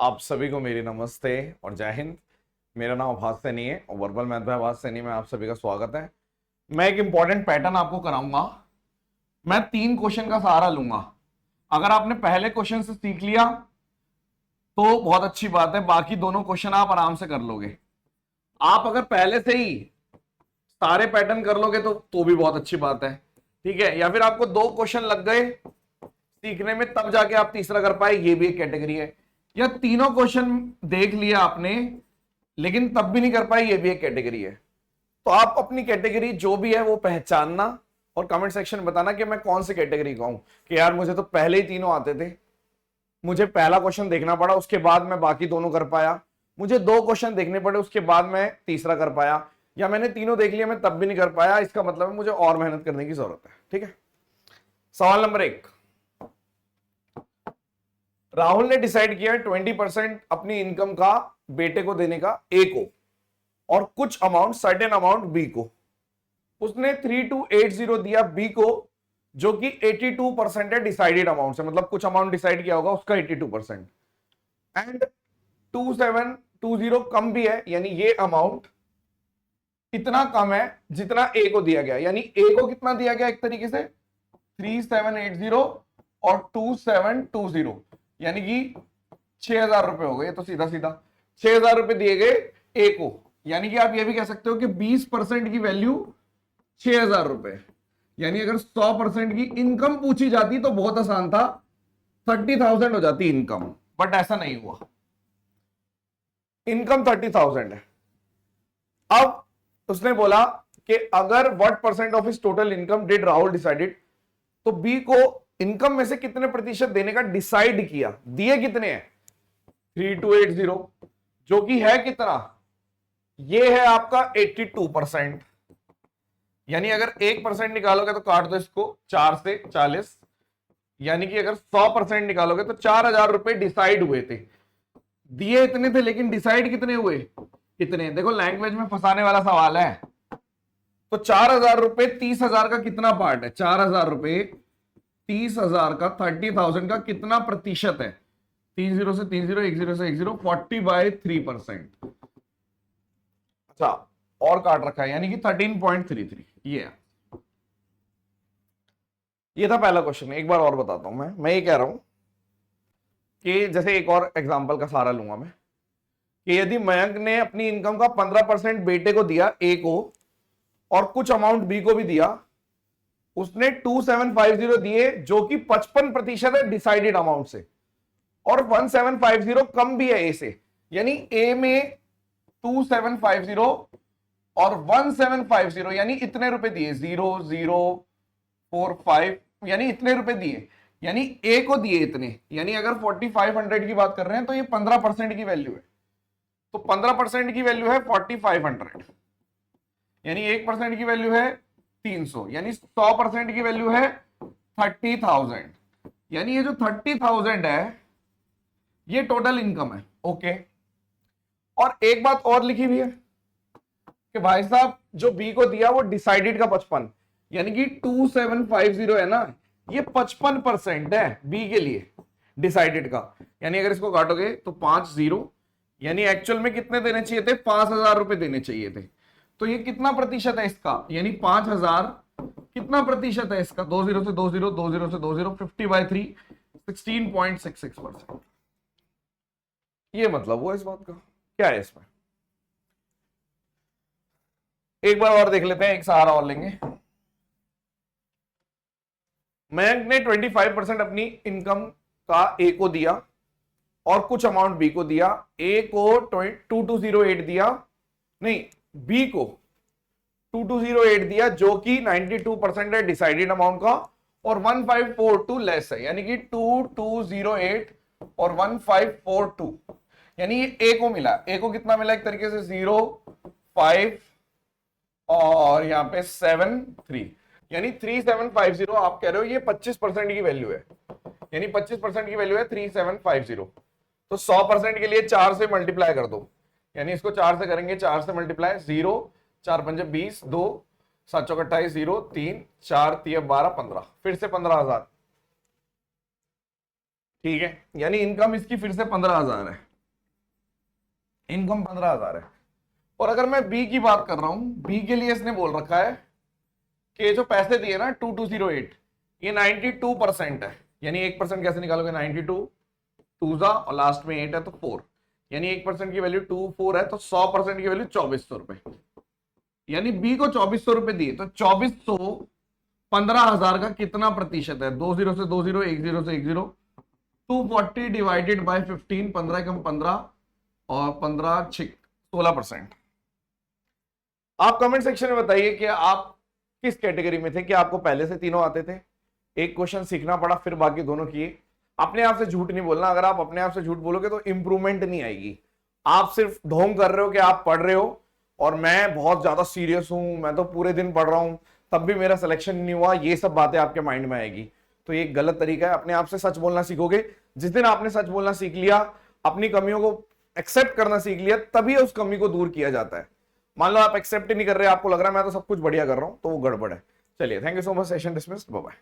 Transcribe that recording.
आप सभी को मेरी नमस्ते और जय हिंद। मेरा नाम आभास सैनी है और वर्बल मैथ बाय आभास सैनी में आप सभी का स्वागत है। मैं एक इंपॉर्टेंट पैटर्न आपको कराऊंगा। मैं 3 क्वेश्चन का सहारा लूंगा। अगर आपने पहले क्वेश्चन से सीख लिया तो बहुत अच्छी बात है, बाकी दोनों क्वेश्चन आप आराम से कर लोगे। आप अगर पहले से ही सारे पैटर्न कर लोगे तो भी बहुत अच्छी बात है, ठीक है। या फिर आपको 2 क्वेश्चन लग गए सीखने में तब जाके आप तीसरा कर पाए, ये भी एक कैटेगरी है। या तीनों क्वेश्चन देख लिया आपने लेकिन तब भी नहीं कर पाए, ये भी एक कैटेगरी है। तो आप अपनी कैटेगरी जो भी है वो पहचानना और कमेंट सेक्शन में बताना कि मैं कौन सी कैटेगरी का हूं। कि यार मुझे तो पहले ही तीनों आते थे, मुझे पहला क्वेश्चन देखना पड़ा उसके बाद मैं बाकी दोनों कर पाया, मुझे 2 क्वेश्चन देखने पड़े उसके बाद मैं तीसरा कर पाया, या मैंने तीनों देख लिया मैं तब भी नहीं कर पाया। इसका मतलब है मुझे और मेहनत करने की जरूरत है, ठीक है। सवाल नंबर 1, राहुल ने डिसाइड किया 20% अपनी इनकम का बेटे को देने का, ए को, और कुछ अमाउंट सर्टेन अमाउंट बी को। उसने 3280 दिया बी को, जो कि 82% है डिसाइडेड अमाउंट से, मतलब कुछ अमाउंट डिसाइड किया होगा उसका 82%। एंड 2720 कम भी है, यानी ये अमाउंट इतना कम है जितना ए को दिया गया। यानी ए को कितना दिया गया, एक तरीके से 3780 और 2720, यानी कि 6000 रुपए हो गए। तो सीधा सीधा 6000 रुपए दिए गए ए को, यानी कि आप ये भी कह सकते हो कि 20% की वैल्यू 6000 रुपए। यानी अगर 100% की इनकम पूछी जाती तो बहुत आसान था, 30,000 हो जाती इनकम, बट ऐसा नहीं हुआ। इनकम 30,000 है। अब उसने बोला कि अगर what percent of his total income did Rahul decided, तो बी को इनकम में से कितने प्रतिशत देने का डिसाइड किया। दिए कितने हैं, 3280, जो कि है कितना, ये है आपका 82%। यानी अगर 1% निकालोगे तो काट दो इसको 4 से 40, यानी कि अगर 100% निकालोगे तो 4000 रुपए डिसाइड हुए थे। दिए इतने थे लेकिन डिसाइड कितने हुए, इतने। देखो लैंग्वेज में फंसाने वाला सवाल है। तो 4000 रुपए 30,000 का कितना पार्ट है, 4000 रुपए 30,000 का, 30,000 का कितना प्रतिशत है, 30 से 30, 10 से 10, 40/3%। अच्छा, और काट रखा है यानी कि 13.33। ये था पहला क्वेश्चन। एक बार और बताता हूं मैं ये कह रहा हूं कि जैसे एक और एग्जांपल का सहारा लूंगा मैं, कि यदि मयंक ने अपनी इनकम का 15% बेटे को दिया ए को, और कुछ अमाउंट बी को भी दिया, उसने 2750 दिए जो कि 55% है डिसाइडेड अमाउंट से, और 1750 कम भी है ए से। यानी ए में 2750 और 1750, यानी इतने रुपए दिए, 0045, यानी इतने रुपए दिए, यानी ए को दिए इतने। यानी अगर 4500 की बात कर रहे हैं तो ये 15% की वैल्यू है। तो 15% की वैल्यू है 4500, यानी 1% की वैल्यू है 300, यानी 100% की वैल्यू है 30,000। यानी ये जो 30,000 है ये टोटल इनकम है, ओके। और एक बात और लिखी हुई है कि भाई साहब जो बी को दिया वो डिसाइडेड का 55, यानी कि 2750 है ना, ये 55% है बी के लिए डिसाइडेड का। यानी अगर इसको काटोगे तो 50, यानी एक्चुअल में कितने देने चाहिए थे, 5,000 रुपए देने चाहिए थे। तो ये कितना प्रतिशत है इसका, यानी 5,000 कितना प्रतिशत है इसका, 20 से 20, 20 से 20, 50/3, 16.66%। ये मतलब वो इस बात का क्या है इसमें। एक बार और देख लेते हैं, एक सहारा और लेंगे। मयंक ने 25% अपनी इनकम का ए को दिया और कुछ अमाउंट बी को दिया। ए को 2208 दिया, नहीं, बी को 2208 दिया जो कि 92% है डिसाइडेड अमाउंट का, और 1542 लेस है, यानी कि 2208 और 1542, यानी ये ए को मिला। ए को कितना मिला, एक तरीके से 0, 5 और यहां पे 7, 3, यानी 3750। आप कह रहे हो ये 25% की वैल्यू है, यानी 25% की वैल्यू है 3750। तो 100% के लिए 4 से मल्टीप्लाई कर दो, यानी इसको 4 से करेंगे, 4 से मल्टीप्लाई, 0, 4 पंजे 20, 2 7 चौक 28, 0, 3 4 3 12 15, फिर से 15,000, ठीक है, यानी इनकम इसकी फिर से 15,000 है, इनकम 15,000 है। और अगर मैं बी की बात कर रहा हूं, बी के लिए इसने बोल रखा है कि जो पैसे दिए ना 2208, ये 92% है, यानी 1% कैसे निकालोगे, 92 टूजा और लास्ट में 8 है तो 4, यानी 1% की वैल्यू 24 है, तो 100% की वैल्यू 2400 रुपए, यानी बी को 2400 रुपए दिए, तो 2400 15,000 का कितना प्रतिशत है, 20 से 20, 10 से 10, 240 डिवाइडेड बाय 15, 15 कम 15 और 15 16%। आप कमेंट सेक्शन में बताइए कि आप किस कैटेगरी में थे, कि आपको पहले से तीनों आते थे, एक क्वेश्चन सीखना पड़ा फिर बाकी दोनों किए। अपने आप से झूठ नहीं बोलना, अगर आप अपने आप से झूठ बोलोगे तो इंप्रूवमेंट नहीं आएगी। आप सिर्फ ढोंग कर रहे हो कि आप पढ़ रहे हो और मैं बहुत ज्यादा सीरियस हूं, मैं तो पूरे दिन पढ़ रहा हूं तब भी मेरा सिलेक्शन नहीं हुआ, ये सब बातें आपके माइंड में आएगी, तो ये एक गलत तरीका है। अपने आप से सच बोलना सीखोगे, जिस दिन आपने सच बोलना सीख लिया, अपनी कमियों को एक्सेप्ट करना सीख लिया, तभी उस कमी को दूर किया जाता है। मान लो आप एक्सेप्ट ही नहीं कर रहे, आपको लग रहा है मैं तो सब कुछ बढ़िया कर रहा हूं, तो वो गड़बड़ है। चलिए, thank you so much, session dismissed, bye bye.